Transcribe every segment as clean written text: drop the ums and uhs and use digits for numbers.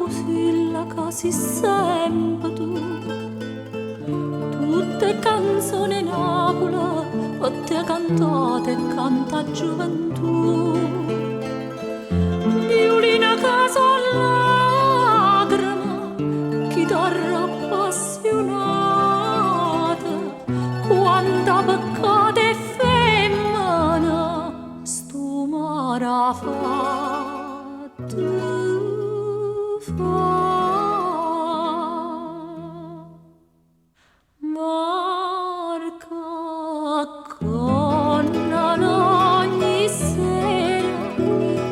pusilla che si sempre tu. Tutte canzoni Napoli, fatte cantate e canta gioventù. Violina che son lagrima, chitarra appassionata, quanta peccata e femmina sto mare ha fatto fa. Marca con ogni sera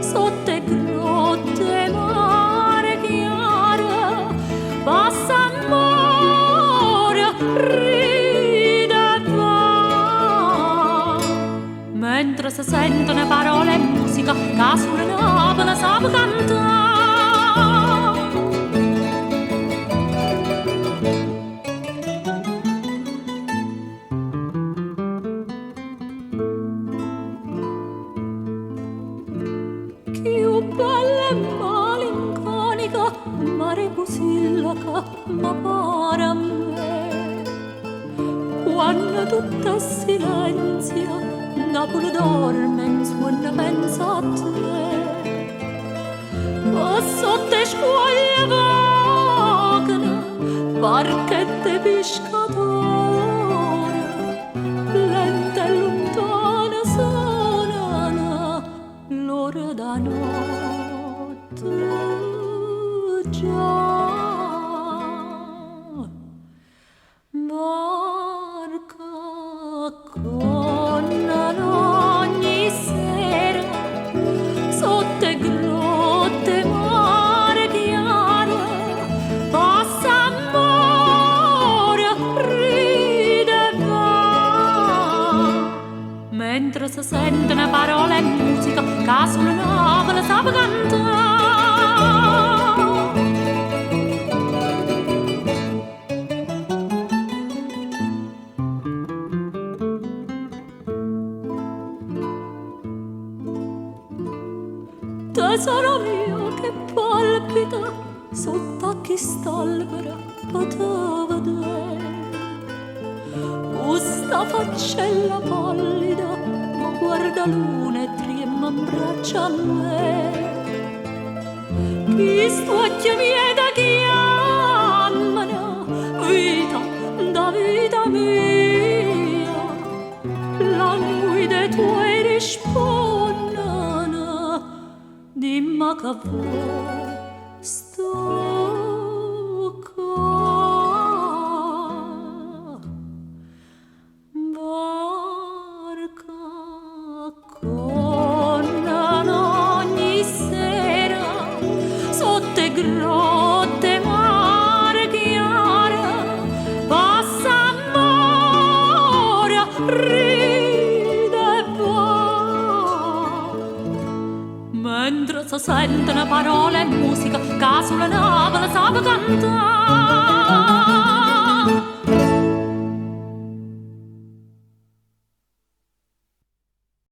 sotto e grotte mare chiara passa amore, ride e va, mentre si sentono parole e musica che sulla Napoli sa cantare. Più bella e malinconica mare Pusilla che m'appare a me, quando tutto è silenzio Napoli dorme in suona pensa a te. Ma sotto le scuole vagano barchette pescatori, lente e lontane sonano l'ora da notte già. Barca con ogni sera sotto e grotte mare chiara passa amore, ride e va, mentre si sentono parole e musica che sulla Napoli sa cantare. Tesoro mio che palpita sotto a chi st'albero per te vedere, questa faccella pallida ma guarda luna e trema in braccia a me. Chi stuocchia mieta chiamano vita da vita mia, languide tue rispondono, dimma che vuoi sto qua. Barca con ogni sera sotto e grotte mare chiara passa amore, ride e va, mentre si sentono parole e musica che sulla Napoli sa cantare.